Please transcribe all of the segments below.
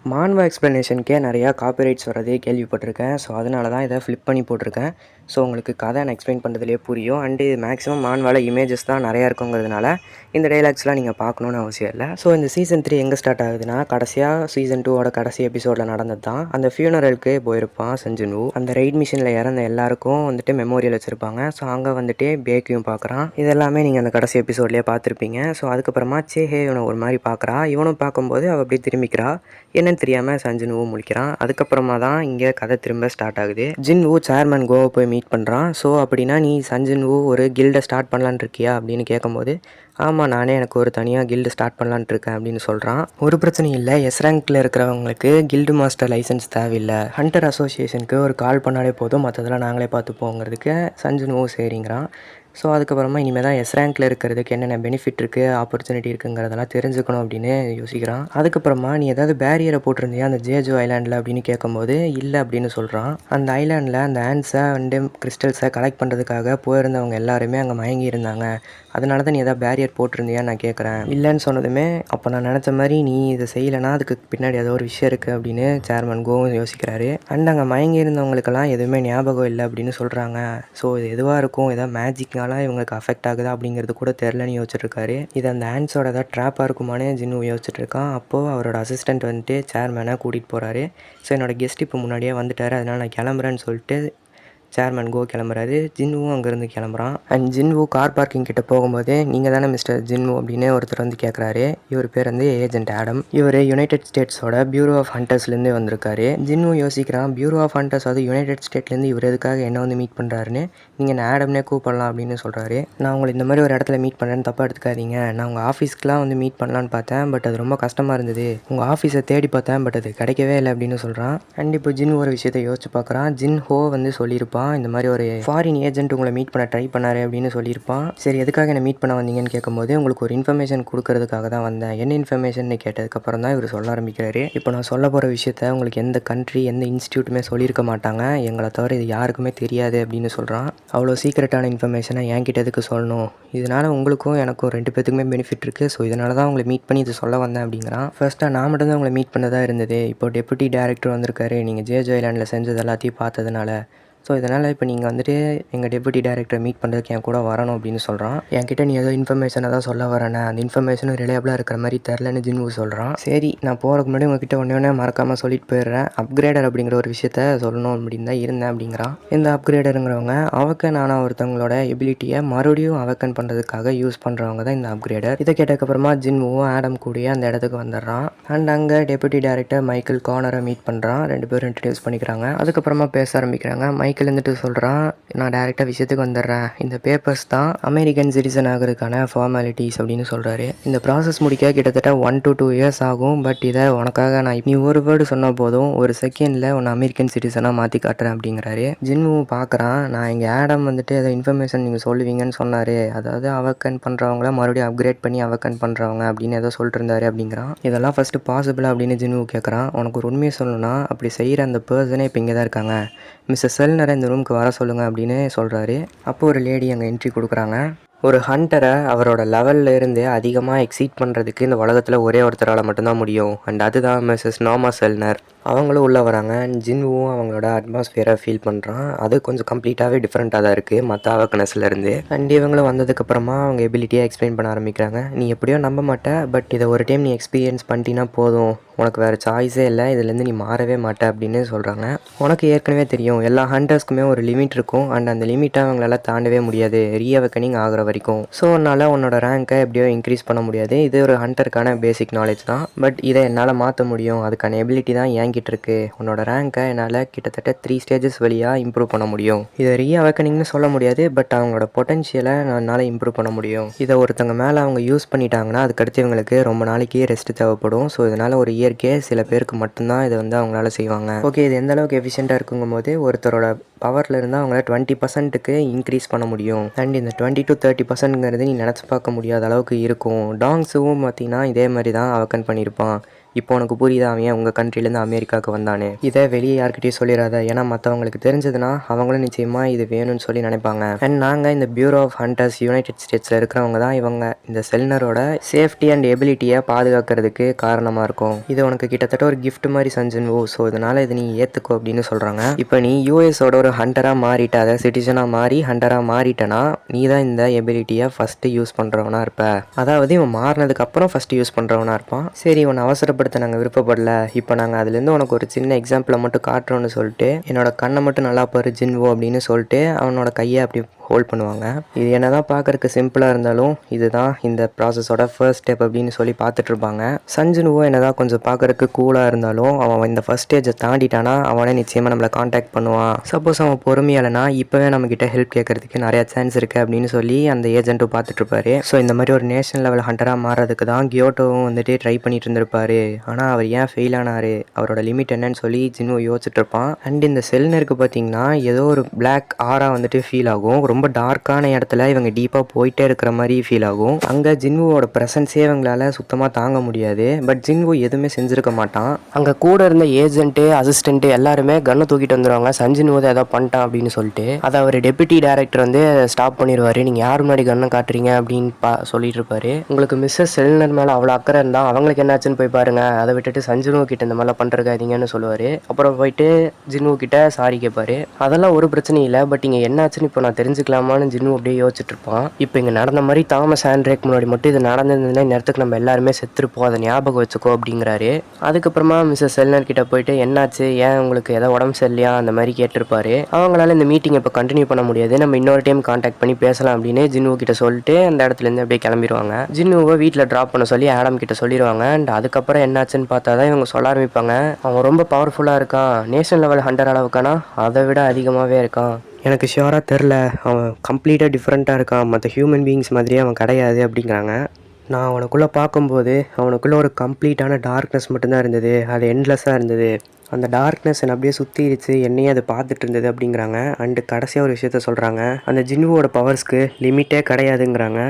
மான்வா எக்ஸ்ப்ளனேஷனுக்கே நிறையா காப்பிரைட்ஸ் வரதே கேள்விப்பட்டிருக்கேன். ஸோ அதனால தான் இதை ஃப்ளிப் பண்ணி போட்டிருக்கேன். ஸோ உங்களுக்கு கதை நான் எக்ஸ்பிளைன் பண்ணுறதுலேயே புரியும். அண்டு மேக்ஸிமம் மான்வால இமேஜஸ் தான் நிறையா இருக்குங்கிறதுனால இந்த டைலாக்ஸ்லாம் நீங்கள் பார்க்கணுன்னு அவசியம் இல்லை. ஸோ இந்த சீசன் 3 எங்கே ஸ்டார்ட் ஆகுதுன்னா, கடைசியாக சீசன் 2 கடைசி எபிசோடில் நடந்தது தான். அந்த ஃபியூனரலுக்கு போயிருப்பான் சஞ்சனு. அந்த ரைட் மிஷினில் இறந்த எல்லாருக்கும் வந்துட்டு மெமோரியல் வச்சுருப்பாங்க. ஸோ அங்கே வந்துட்டு பேக்கையும் பார்க்குறான். இதெல்லாமே நீங்கள் அந்த கடைசி எபிசோட்லேயே பார்த்துருப்பீங்க. ஸோ அதுக்கப்புறமா சேஹே இவனை ஒரு மாதிரி பார்க்குறா. இவனும் பார்க்கும்போது அவள் அப்படியே திரும்பிக்கிறா. என்னன்னு தெரியாமல் சஞ்சனுவும் முழிக்கிறான். அதுக்கப்புறமா தான் இங்கே கதை திரும்ப ஸ்டார்ட் ஆகுது. ஜின்வூ சேர்மன் கோவை போய் மீட் பண்ணுறான். ஸோ அப்படின்னா நீ சஞ்சன்வூ ஒரு கில்டை ஸ்டார்ட் பண்ணலான்னு இருக்கியா அப்படின்னு கேட்கும்போது, ஆமாம் நானே எனக்கு ஒரு தனியாக கில்டு ஸ்டார்ட் பண்ணலான்ட்டு இருக்கேன் அப்படின்னு சொல்கிறான். ஒரு பிரச்சனையும் இல்லை, எஸ் ரேங்க்கில் இருக்கிறவங்களுக்கு கில்டு மாஸ்டர் லைசன்ஸ் தேவையில்லை, ஹண்டர் அசோசியேஷனுக்கு ஒரு கால் பண்ணாலே போதும், மற்றதெல்லாம் நாங்களே பார்த்துப்போங்கிறதுக்கு சஞ்சனுவோ சரிங்கிறான். ஸோ அதுக்கப்புறமா இனிமேல் தான் எஸ் ரேங்க்கில் இருக்கிறதுக்கு என்னென்ன பெனிஃபிட் இருக்குது, ஆப்பர்ச்சுனிட்டி இருக்குங்கிறதெல்லாம் தெரிஞ்சுக்கணும் அப்படின்னு யோசிக்கிறான். அதுக்கப்புறமா நீ ஏதாவது பேரியரை போட்டிருந்தியா அந்த ஜேஜோ ஐலாண்டில் அப்படின்னு கேட்கும்போது இல்லை அப்படின்னு சொல்கிறான். அந்த ஐலாண்டில் அந்த ஆன்ஸை வந்து கிறிஸ்டல்ஸை கலெக்ட் பண்ணுறதுக்காக போயிருந்தவங்க எல்லாருமே அங்கே மயங்கி இருந்தாங்க. அதனால தான் நீ எதாவது பேரியர் போட்டிருந்தியா நான் கேட்குறேன். இல்லைன்னு சொன்னதுமே, அப்போ நான் நினச்ச மாதிரி நீ இதை செய்யலைன்னா அதுக்கு பின்னாடி ஏதோ ஒரு விஷயம் இருக்குது அப்படின்னு சேர்மன் கோவும் யோசிக்கிறாரு. அண்ட் அங்கே மயங்கி இருந்தவங்களுக்கெல்லாம் எதுவுமே ஞாபகம் இல்லை அப்படின்னு சொல்கிறாங்க. ஸோ இது எதுவாக இருக்கும், ஏதாவது மேஜிக்னால இவங்களுக்கு அஃபெக்ட் ஆகுதா அப்படிங்கிறது கூட தெரிலன்னு யோசிச்சுட்ருக்காரு. இது அந்த ஆன்ஸோட ஏதாவது ட்ராப்பாக இருக்குமானே ஜின்னு யோசிச்சுட்ருக்கான். அப்போது அவரோட அசிஸ்டண்ட் வந்துட்டு சேர்மனை கூட்டிகிட்டு போகிறாரு. ஸோ என்னோடய கெஸ்ட் இப்போ முன்னாடியே வந்துட்டார், அதனால் நான் கிளம்புறேன்னு சொல்லிட்டு சேர்மன் கோ கிளம்புறாரு. ஜின்வும் அங்கேருந்து கிளம்புறான். அண்ட் ஜின்வு கார் பார்க்கிங் கிட்ட போகும்போது, நீங்கள் தானே மிஸ்டர் ஜின்வு அப்படின்னு ஒருத்தர் வந்து கேட்குறாரு. இவர் பேர் வந்து ஏஜென்ட் ஆடம். இவர் யுனைடெட் ஸ்டேட்ஸோட பியூரோ ஆஃப் ஹண்டர்ஸ்லேருந்து வந்திருக்காரு. ஜின்வு யோசிக்கிறான், பியூரோ ஆஃப் ஹண்டர்ஸ் அது யுனைடெட் ஸ்டேட்லேருந்து இவர் எதுக்காக என்ன வந்து மீட் பண்ணுறாருன்னு. நீங்கள் நான் ஆடம்னே கூப்பிடலாம் அப்படின்னு சொல்கிறாரு. நான் உங்களை இந்த மாதிரி ஒரு இடத்துல மீட் பண்ணுறேன்னு தப்பாக எடுத்துக்காதீங்க. நான் உங்கள் ஆஃபீஸ்க்குலாம் வந்து மீட் பண்ணலான்னு பார்த்தேன், பட் அது ரொம்ப கஷ்டமாக இருந்தது. உங்கள் ஆஃபீஸை தேடி பார்த்தேன், பட் அது கிடைக்கவே இல்லை அப்படின்னு சொல்கிறான். அண்ட் இப்போ ஜின் ஒரு விஷயத்தை யோசிச்சு பார்க்குறான். ஜின் ஹோ வந்து சொல்லியிருப்பான், இந்த மாதிரி ஒரு ஃபாரின் ஏஜென்ட் உங்களை மீட் பண்ண ட்ரை பண்ணாரு அப்படின்னு சொல்லியிருப்பான். சரி எதுக்காக என்ன மீட் பண்ண வந்தீங்கன்னு கேட்கும்போது, உங்களுக்கு ஒரு இன்ஃபர்மேஷன் கொடுக்கறதுக்காக தான் வந்தேன். என்ன இன்ஃபர்மேஷன் கேட்டதுக்கப்புறம் தான் இவர் சொல்ல ஆரம்பிக்கிறாரு. இப்போ நான் சொல்ல போகிற விஷயத்த உங்களுக்கு எந்த கண்ட்ரி எந்த இன்ஸ்டியூட்டுமே சொல்லியிருக்க மாட்டாங்க, எங்களை தவிர இது யாருக்குமே தெரியாது அப்படின்னு சொல்கிறான். அவ்வளோ சீக்ரெட்டான இன்ஃபர்மேஷனை என்கிட்ட எதுக்கு சொல்லணும், இதனால் உங்களுக்கும் எனக்கும் 2 பேத்துக்குமே பெனிஃபிட் இருக்குது. ஸோ இதனால தான் உங்களை மீட் பண்ணி இது சொல்ல வந்தேன் அப்படிங்கிறான். ஃபர்ஸ்ட்டாக நான் மட்டும் தான் உங்களை மீட் பண்ணதாக இருந்தது. இப்போ டெப்யூட்டி டைரக்டர் வந்திருக்காரு, நீங்கள் ஜேஜோ ஐலாண்டில் செஞ்சது எல்லாத்தையும் பார்த்ததுனால. ஸோ இதனால் இப்போ நீங்கள் வந்துட்டு எங்கள் டெப்யூட்டி டைரக்டரை மீட் பண்ணுறதுக்கு என் கூட வரணும் அப்படின்னு சொல்கிறான். என்கிட்ட நீ ஏதோ இன்ஃபர்மேஷனை தான் சொல்ல வரேனே, அந்த இன்ஃபர்மேஷனும் ரிலேபிளாக இருக்கிற மாதிரி தெரிலன்னு ஜின்வு சொல்கிறான். சரி நான் போகிறதுக்கு முன்னாடி உங்ககிட்ட ஒன்றே மறக்காமல் சொல்லிட்டு போயிடுறேன், அப்கிரேடர் அப்படிங்கிற ஒரு விஷயத்த சொல்லணும் அப்படின்னு தான் இருந்தேன் அப்படிங்கிறான். இந்த அப்கிரேடருங்கிறவங்க அவக்கன் ஆனால் ஒருத்தவங்களோட எபிலிட்டியை மறுபடியும் அவக்கன் பண்ணுறதுக்காக யூஸ் பண்ணுறவங்க தான் இந்த அப்கிரேடர். இதை கேட்டதுக்கப்புறமா ஜின்வும் ஆடம் கூடிய அந்த இடத்துக்கு வந்துடுறான். அண்ட் அங்கே டெப்யூட்டி டைரக்டர் மைக்கேல் கார்னரை மீட் பண்ணுறான். 2 பேரும் இன்ட்ரடியூஸ் பண்ணிக்கிறாங்க. அதுக்கப்புறமா பேச ஆரம்பிக்கிறாங்க. மைக்கேல் இருந்துட்டு சொல்கிறான், நான் டேரெக்டாக விஷயத்துக்கு வந்துடுறேன், இந்த பேப்பர்ஸ் தான் அமெரிக்கன் சிட்டிசன் ஆகிறதுக்கான ஃபார்மாலிட்டிஸ் அப்படின்னு சொல்கிறாரு. இந்த ப்ராசஸ் முடிக்க கிட்டத்தட்ட 1 to 2 years ஆகும். பட் இதை உனக்காக நான் நீ ஒரு வேர்டு சொன்னால் போதும், ஒரு செகண்டில் உன்னை அமெரிக்கன் சிட்டிசனாக மாற்றி காட்டுறேன் அப்படிங்கிறாரு. ஜின்வும் பார்க்குறான், நான் இங்கே ஆடம் வந்துட்டு ஏதோ இன்ஃபர்மேஷன் நீங்கள் சொல்லுவீங்கன்னு சொன்னார், அதாவது அவக்கன் பண்ணுறவங்கள மறுபடியும் அப்கிரேட் பண்ணி அவக்கன் பண்ணுறவங்க அப்படின்னு ஏதோ சொல்லிட்டு இருந்தாரு அப்படிங்கிறான். இதெல்லாம் ஃபஸ்ட்டு பாசிபிள் அப்படின்னு ஜின்வு கேட்குறான். உனக்கு ஒரு உண்மையை சொல்லணும்னா அப்படி செய்கிற அந்த பர்சனே இப்போ இங்கே தான் இருக்காங்க, மிஸ்டர் செல்னரை இந்த ரூமுக்கு வர சொல்லுங்கள் அப்படின்னு சொல்கிறாரு. அப்போ ஒரு லேடி அங்கே என்ட்ரி கொடுக்குறாங்க. ஒரு ஹண்டரை அவரோட லெவலில் இருந்து அதிகமாக எக்ஸீட் பண்ணுறதுக்கு இந்த உலகத்தில் ஒரே ஒருத்தரால் மட்டும்தான் முடியும். அண்ட் அதுதான் மிஸ்ஸஸ் நாமா செல்னர். அவங்களும் உள்ளே வராங்க. அண்ட் ஜின்வும் அவங்களோட அட்மாஸ்பியரை ஃபீல் பண்ணுறான். அது கொஞ்சம் கம்ப்ளீட்டாகவே டிஃப்ரெண்ட்டாக தான் இருக்குது மற்ற அவக்கனஸ்லேருந்து. அண்ட் இவங்களும் வந்ததுக்கப்புறமா அவங்க எபிலிட்டியாக எக்ஸ்பிளைன் பண்ண ஆரம்பிக்கிறாங்க. நீ எப்படியோ நம்ப மாட்டே, பட் இதை ஒரு டைம் நீ எக்ஸ்பீரியன்ஸ் பண்ணிட்டீங்கன்னா போதும், உனக்கு வேறு சாய்ஸே இல்லை, இதுலேருந்து நீ மாறவே மாட்டே அப்படின்னு சொல்கிறாங்க. உனக்கு ஏற்கனவே தெரியும் எல்லா ஹண்டர்ஸ்க்குமே ஒரு லிமிட் இருக்கும். அண்ட் அந்த லிமிட்டை அவங்களால தாண்டவே முடியாது ரீஅவக்கனிங் ஆகிற வரைக்கும். ஸோ உன்னால் உன்னோட ரேங்கை எப்படியோ இன்க்ரீஸ் பண்ண முடியாது. இது ஒரு ஹண்டருக்கான பேசிக் நாலேஜ் தான். பட் இதை என்னால் மாற்ற முடியும், அதுக்கான எபிலிட்டி தான் என்கிட்ட இருக்குது. உன்னோட ரேங்கை என்னால் கிட்டத்தட்ட 3 stages வழியாக இம்ப்ரூவ் பண்ண முடியும். இதை ரீஅவக்கனிங்னு சொல்ல முடியாது, பட் அவங்களோட பொட்டன்ஷியலை என்னால் இம்ப்ரூவ் பண்ண முடியும். இதை ஒருத்தங்க மேலே அவங்க யூஸ் பண்ணிட்டாங்கன்னா அதுக்கடுத்து இவங்களுக்கு ரொம்ப நாளைக்கு ரெஸ்ட் தேவைப்படும். ஸோ இதனால் ஒரு இயற்கையே சில பேருக்கு மட்டும்தான் இதை வந்து அவங்களால செய்வாங்க. ஓகே, இது எந்த அளவுக்கு எஃபிஷியண்ட்டாக இருக்குங்கும் போது ஒருத்தரோட பவரில் இருந்தால் அவங்கள 20%க்கு இன்க்ரீஸ் பண்ண முடியும். அண்ட் இந்த 20 to 30%ங்கிறது நீ நினச்சி பார்க்க முடியாத அளவுக்கு இருக்கும். டாங்ஸும் பார்த்தீங்கன்னா இதே மாதிரி தான் அவக்கன் பண்ணியிருப்பான். இப்போ உனக்கு புரியுதா அவன் உங்கள் கண்ட்ரிலேருந்து அமெரிக்காவுக்கு வந்தானே. இதை வெளியே யார்கிட்டயும் சொல்லிடாத, ஏன்னா மற்றவங்களுக்கு தெரிஞ்சதுன்னா அவங்களும் நிச்சயமாக இது வேணும்னு சொல்லி நினைப்பாங்க. அண்ட் நாங்கள் இந்த பியூரோ ஆஃப் ஹண்டர்ஸ் யுனைடெட் ஸ்டேட்ஸில் இருக்கிறவங்க தான் இவங்க இந்த செல்னரோட சேஃப்டி அண்ட் எபிலிட்டியை பாதுகாக்கிறதுக்கு காரணமாக இருக்கும். இது உனக்கு கிட்டத்தட்ட ஒரு கிஃப்ட் மாதிரி சஞ்சன்வு. ஸோ இதனால் இது நீ ஏற்றுக்கோ அப்படின்னு சொல்கிறாங்க. இப்போ நீ யூஎஸோட ஒரு ஹண்டராக மாறிட்ட, அதை சிட்டிசனாக மாறி ஹண்டராக மாறிட்டனா நீ தான் இந்த எபிலிட்டியை ஃபஸ்ட்டு யூஸ் பண்ணுறவனா இருப்ப. அதாவது இவன் மாறினதுக்கு அப்புறம் ஃபஸ்ட்டு யூஸ் பண்ணுறவனா இருப்பான். சரி, உன்னை அவசரப்படுத்த நாங்கள் விருப்பப்படல, இப்போ நாங்கள் அதுலேருந்து உனக்கு ஒரு சின்ன எக்ஸாம்பிளை மட்டும் காட்டுறோன்னு சொல்லிட்டு என்னோட கண்ணை மட்டும் நல்லா பாரு ஜின்வோ அப்படின்னு சொல்லிட்டு அவனோட கையை அப்படி ஹோல்ட் பண்ணுவாங்க. இது என்ன தான் பார்க்குறதுக்கு சிம்பிளாக இருந்தாலும் இதுதான் இந்த ப்ராசஸோட ஃபர்ஸ்ட் ஸ்டெப் அப்படின்னு சொல்லி பார்த்துட்ருப்பாங்க. சஞ்சனுவோ என்ன தான் கொஞ்சம் பார்க்குறதுக்கு கூலாக இருந்தாலும் அவன் இந்த ஃபர்ஸ்ட் ஸ்டேஜை தாண்டிட்டானா அவனே நிச்சயமாக நம்மளை காண்டாக்ட் பண்ணுவான். சப்போஸ் அவன் பொறுமையாலனா இப்போவே நம்மக்கிட்ட ஹெல்ப் கேட்கறதுக்கு நிறையா சான்ஸ் இருக்குது அப்படின்னு சொல்லி அந்த ஏஜென்ட்டும் பார்த்துட்ருப்பாரு. ஸோ இந்த மாதிரி ஒரு நேஷனல் லெவல் ஹண்டராக மாறதுக்கு தான் கியோட்டோவும் வந்துட்டு ட்ரை பண்ணிட்டு இருந்திருப்பாரு. ஆனால் அவர் ஏன் ஃபெயில் ஆனார், அவரோட லிமிட் என்னன்னு சொல்லி ஜின்வோ யோசிச்சுட்டு இருப்பான். அண்ட் இந்த செல்னருக்கு பார்த்தீங்கன்னா ஏதோ ஒரு பிளாக் ஆரா வந்துட்டு ஃபீல் ஆகும். ரொம்ப டார்க்கான இடத்துல இவங்க டீப்பாக போயிட்டே இருக்கிற மாதிரி ஃபீல் ஆகும். அங்கே ஜின்வோட ப்ரெசன்ஸே இவங்களால சுத்தமாக தாங்க முடியாது. பட் ஜின்வோ எதுவுமே செஞ்சுருக்க மாட்டான். அங்கே கூட இருந்த ஏஜென்ட்டு அசிஸ்டண்ட்டு எல்லாருமே கன்னை தூக்கிட்டு வந்துடுவாங்க, சஞ்சின்வோ ஏதோ பண்ணிட்டான் அப்படின்னு சொல்லிட்டு. அதை அவர் டெப்யூட்டி டைரக்டர் வந்து ஸ்டாப் பண்ணிடுவார். நீங்கள் யார் முன்னாடி கன்னை காட்டுறீங்க அப்படின்னு சொல்லிட்டு இருப்பாரு. உங்களுக்கு மிஸ்ஸஸ் செல்னர் மேலே அவ்வளோ அக்கறை இருந்தால் அவங்களுக்கு என்னாச்சுன்னு போய் பாருங்க, அதை விட்டுட்டு சஞ்சின்வோ கிட்ட இந்த மாதிரிலாம் பண்ணுறக்காதீங்கன்னு சொல்லுவார். அப்புறம் போயிட்டு ஜின்வோ கிட்ட சாரி கேட்பாரு. அதெல்லாம் ஒரு பிரச்சனையும் இல்லை, பட் இங்கே என்னாச்சுன்னு இப்போ நான் தெரிஞ்சுக்கலாமான்னு ஜின்னு அப்படியே யோசிச்சுட்டு இருப்பான். இப்போ இங்கே நடந்த மாதிரி தாமஸ் ஆண்ட்ரேக் முன்னாடி மட்டும் இது நடந்ததுன்னா நேரத்துக்கு நம்ம எல்லாருமே செத்துருப்போம், அதை ஞாபகம் வச்சுக்கோ அப்படிங்கிறாரு. அதுக்கப்புறமா மிஸ்ஸஸ் செல்னர் கிட்ட போயிட்டு என்னாச்சு, ஏன் உங்களுக்கு ஏதோ உடம்பு சரியில்லையா அந்த மாதிரி கேட்டிருப்பாரு. அவங்களால இந்த மீட்டிங் இப்போ கண்டினியூ பண்ண முடியாது, நம்ம இன்னொரு டைம் கான்டாக்ட் பண்ணி பேசலாம் அப்படின்னு ஜின்னு கிட்ட சொல்லிட்டு அந்த இடத்துலேருந்து அப்படியே கிளம்பிடுவாங்க. ஜின்னுவை வீட்டில் ட்ராப் பண்ண சொல்லி ஆடம் கிட்ட சொல்லிடுவாங்க. அண்ட் அதுக்கப்புறம் என்னாச்சுன்னு பார்த்தா தான் இவங்க சொல்ல ஆரம்பிப்பாங்க, அவன் ரொம்ப பவர்ஃபுல்லாக இருக்கான், நேஷனல் லெவல் ஹண்டர் அளவுக்கானா அதை விட அதிகமாகவே இருக்கான், எனக்கு ஷியோராக தெரில, அவன் கம்ப்ளீட்டாக டிஃப்ரெண்ட்டாக இருக்கான், மற்ற ஹியூமன் பீயிங்ஸ் மாதிரியே அவன் கிடையாது அப்படிங்கிறாங்க. நான் அவனுக்குள்ளே பார்க்கும்போது அவனுக்குள்ளே ஒரு கம்ப்ளீட்டான டார்க்னஸ் மட்டும்தான் இருந்தது, அது எண்ட்லெஸ்ஸாக இருந்தது, அந்த டார்க்னஸ் என்னை அப்படியே சுற்றிடுச்சு, என்னையே அதை பார்த்துட்டு இருந்தது அப்படிங்கிறாங்க. அண்டு கடைசியாக ஒரு விஷயத்த சொல்கிறாங்க, அந்த ஜின்னுவோட பவர்ஸ்க்கு லிமிட்டே கிடையாதுங்கிறாங்க.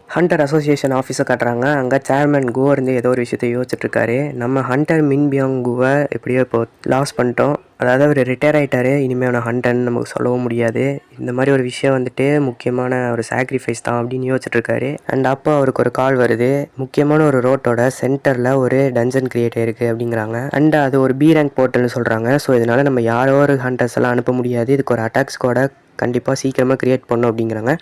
ஹண்டர் அசோசியேஷன் ஆஃபீஸை காட்டுறாங்க. அங்கே சேர்மன் கோ இருந்து ஏதோ ஒரு விஷயத்தை யோசிச்சுட்ருக்காரு. நம்ம ஹண்டர் மின்பியாங் குவை எப்படியோ இப்போ லாஸ் பண்ணிட்டோம், அதாவது அவர் ரிட்டையர் ஆகிட்டார், இனிமேல் அவனை ஹண்டர்ன்னு நமக்கு சொல்லவும் முடியாது, இந்த மாதிரி ஒரு விஷயம் வந்துட்டு முக்கியமான ஒரு சாக்ரிஃபைஸ் தான் அப்படின்னு யோசிச்சுட்ருக்காரு. அண்ட் அப்போ அவருக்கு ஒரு கால் வருது, முக்கியமான ஒரு ரோட்டோட சென்டரில் ஒரு டஞ்சன் கிரியேட் இருக்குது அப்படிங்கிறாங்க. அண்ட் அது ஒரு பி ரேங்க் போர்ட்டல்னு சொல்கிறாங்க. ஸோ இதனால் நம்ம யாரோ ஒரு ஹண்டர்ஸ் எல்லாம் அனுப்ப முடியாது, இதுக்கு ஒரு அட்டாக் ஸ்குவாடை கண்டிப்பாக சீக்கிரமாக க்ரியேட் பண்ணோம் அப்படிங்கிறாங்க.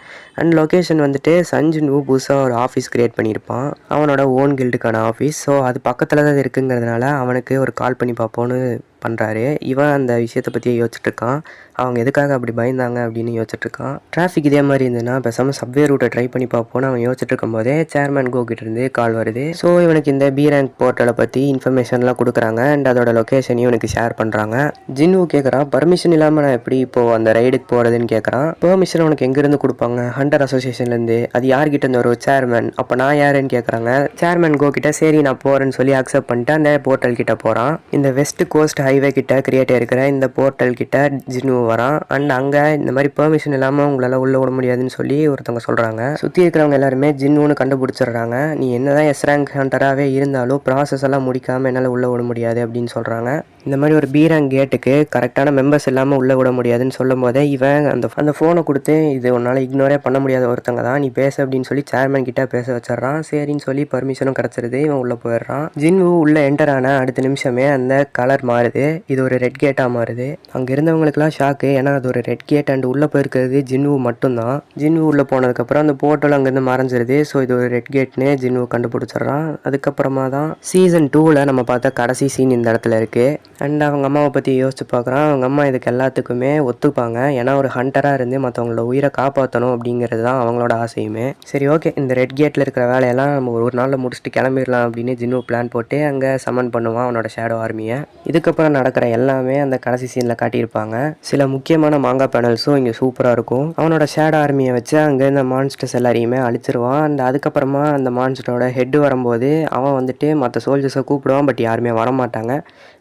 அண்ட் லொக்கேஷன் வந்துட்டு சஞ்சின்வு புதுசாக ஒரு ஆஃபீஸ் க்ரியேட் பண்ணியிருப்பான், அவனோட ஓன் கில்டுக்கான ஆஃபீஸ். ஸோ அது பக்கத்தில் தான் இருக்குங்கிறதுனால அவனுக்கு ஒரு கால் பண்ணி பார்ப்போன்னு பண்ணுறாரு. இவன் அந்த விஷயத்தை பற்றியே யோசிச்சுட்ருக்கான், அவங்க எதுக்காக அப்படி பயந்தாங்க அப்படின்னு யோசிச்சுட்ருக்கான். டிராஃபிக் இதே மாதிரி இருந்ததுன்னா பேசாமல் சப்வே ரூட்டை ட்ரை பண்ணி பார்ப்போன்னு அவன் யோசிச்சுட்டு இருக்கும் போதே சேர்மன் கோ கிட்டேருந்து கால் வருது. ஸோ இவனுக்கு இந்த பி ரேங்க் போர்ட்டலை பற்றி இன்ஃபர்மேஷன்லாம் கொடுக்குறாங்க. அண்ட் அதோட லொக்கேஷனையும் இவனுக்கு ஷேர் பண்ணுறாங்க. ஜின்வு கேட்குறான், பர்மிஷன் இல்லாமல் நான் எப்படி இப்போது அந்த ரைடுக்கு போகிறதுன்னு கேட்குறான். பெர்மிஷன் உனக்கு எங்கேருந்து கொடுப்பாங்க, ஹண்டர் அசோசியேஷன்லேருந்து, அது யார்கிட்ட இருந்து ஒரு சேர்மன், அப்போ நான் யாருன்னு கேட்குறாங்க. சேர்மன் கோ கிட்ட சரி நான் போகிறேன்னு சொல்லி அக்செப்ட் பண்ணிட்டு அந்த போர்ட்டல் கிட்ட போகிறான். இந்த வெஸ்ட் கோஸ்ட் ஹைவே கிட்ட கிரியேட் ஆகிருக்கிற இந்த போர்ட்டல் கிட்ட ஜின்வு வரான். அண்ட் அங்கே இந்த மாதிரி பெர்மிஷன் இல்லாமல் உங்களால் உள்ளே விட முடியாதுன்னு சொல்லி ஒருத்தவங்க சொல்கிறாங்க. சுற்றி இருக்கிறவங்க எல்லாருமே ஜின்னுன்னு கண்டுபிடிச்சிடுறாங்க. நீ என்னதான் எஸ் ரேங்க் ஹண்டராகவே இருந்தாலும் ப்ராசஸ் எல்லாம் முடிக்காமல் என்னால் உள்ளே விட முடியாது அப்படின்னு சொல்கிறாங்க. இந்த மாதிரி ஒரு பி ரேங்க் கேட்டுக்கு கரெக்டான மெம்பர்ஸ் இல்லாமல் உள்ளே விட முடியாதுன்னு சொல்லும் போதே இவன் அந்த ஃபோனை கொடுத்து இது உன்னால் இக்னோரே பண்ண முடியாத ஒருத்தங்க தான், நீ பேச அப்படின்னு சொல்லி சேர்மன் கிட்ட பேச வச்சிடறான். சரின்னு சொல்லி பர்மிஷனும் கிடச்சிருது, இவன் உள்ளே போயிடுறான். ஜின்வு உள்ளே என்டர் ஆன அடுத்த நிமிஷமே அந்த கலர் மாறுது, இது ஒரு ரெட் கேட்டாக மாறுது. அங்கே இருந்தவங்களுக்குலாம் ஷாக்கு, ஏன்னா அது ஒரு ரெட் கேட் அண்ட் உள்ளே போயிருக்கிறது ஜின்வு மட்டும்தான். ஜின்வு உள்ளே போனதுக்கப்புறம் அந்த போர்ட்டல் அங்கேருந்து மறைஞ்சிருது. ஸோ இது ஒரு ரெட் கேட்னு ஜின்வு கண்டுபிடிச்சிட்றான். அதுக்கப்புறமா தான் சீசன் 2ல் நம்ம பார்த்த கடைசி சீன் இந்த இடத்துல இருக்குது. அண்ட் அவங்க அம்மாவை பற்றி யோசிச்சு பார்க்குறான். அவங்க அம்மா இதுக்கு எல்லாத்துக்குமே ஒத்துப்பாங்க, ஏன்னா ஒரு ஹண்டராக இருந்து மற்றவங்களோட உயிரை காப்பாற்றணும் அப்படிங்கிறது தான் அவங்களோட ஆசையுமே. சரி ஓகே, இந்த ரெட் கேட்டில் இருக்கிற வேலையெல்லாம் நம்ம ஒரு நாளில் முடிச்சுட்டு கிளம்பிடலாம் அப்படின்னு ஜின்வு பிளான் போட்டு அங்கே சமன் பண்ணுவான் அவனோட ஷேடோ ஆர்மியை. இதுக்கப்புறம் நடக்கிற எல்லாமே அந்த கடைசி சீனில் காட்டியிருப்பாங்க. சில முக்கியமான மாங்கா பேனல்ஸும் இங்கே சூப்பராக இருக்கும். அவனோட ஷேடோ ஆர்மியை வச்சு அங்கே இந்த மான்ஸ்டர்ஸ் எல்லாரையுமே அழிச்சிருவான். அண்ட் அதுக்கப்புறமா அந்த மான்ஸ்டரோட ஹெட் வரும்போது அவன் வந்துட்டு மற்ற சோல்ஜர்ஸை கூப்பிடுவான், பட் யாருமே வரமாட்டாங்க.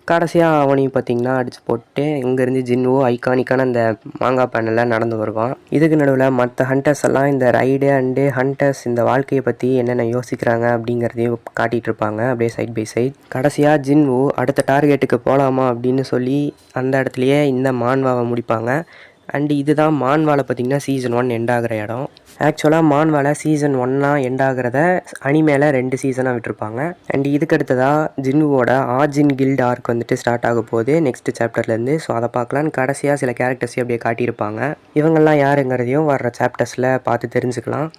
கடைசியாக அவனையும் பார்த்திங்கன்னா அடித்து போட்டு இங்கேருந்து ஜின்வோ ஐகானிக்கான அந்த மாங்காய் பேனலில் நடந்து வருவான். இதுக்கு நடுவில் மற்ற ஹண்டர்ஸ் எல்லாம் இந்த ரைடு அண்டு ஹண்டர்ஸ் இந்த வாழ்க்கையை பற்றி என்னென்ன யோசிக்கிறாங்க அப்படிங்கிறதையும் காட்டிகிட்டு இருப்பாங்க அப்படியே சைட் பை சைட். கடைசியாக ஜின்வோ அடுத்த டார்கெட்டுக்கு போகலாமா அப்படின்னு சொல்லி அந்த இடத்துலையே இந்த மான்வாவை முடிப்பாங்க. அண்டு இதுதான் மான்வாலை பார்த்திங்கன்னா சீசன் 1 எண்ட் ஆகிற இடம். ஆக்சுவலாக மான்வாலை சீசன் 1 எண்ட் ஆகிறத அனிமேல 2 சீசனாக விட்டுருப்பாங்க. அண்ட் இதுக்கு அடுத்ததாக ஜின்வோட ஆர்ஜின் கில்ட் ஆர்க் வந்துட்டு ஸ்டார்ட் ஆக போகுது நெக்ஸ்ட் சாப்டர்லேருந்து. ஸோ அதை பார்க்கலான்னு கடைசியாக சில கேரக்டர்ஸையும் அப்படியே காட்டியிருப்பாங்க. இவங்கெல்லாம் யாருங்கிறதையும் வர்ற சாப்டர்ஸில் பார்த்து தெரிஞ்சுக்கலாம்.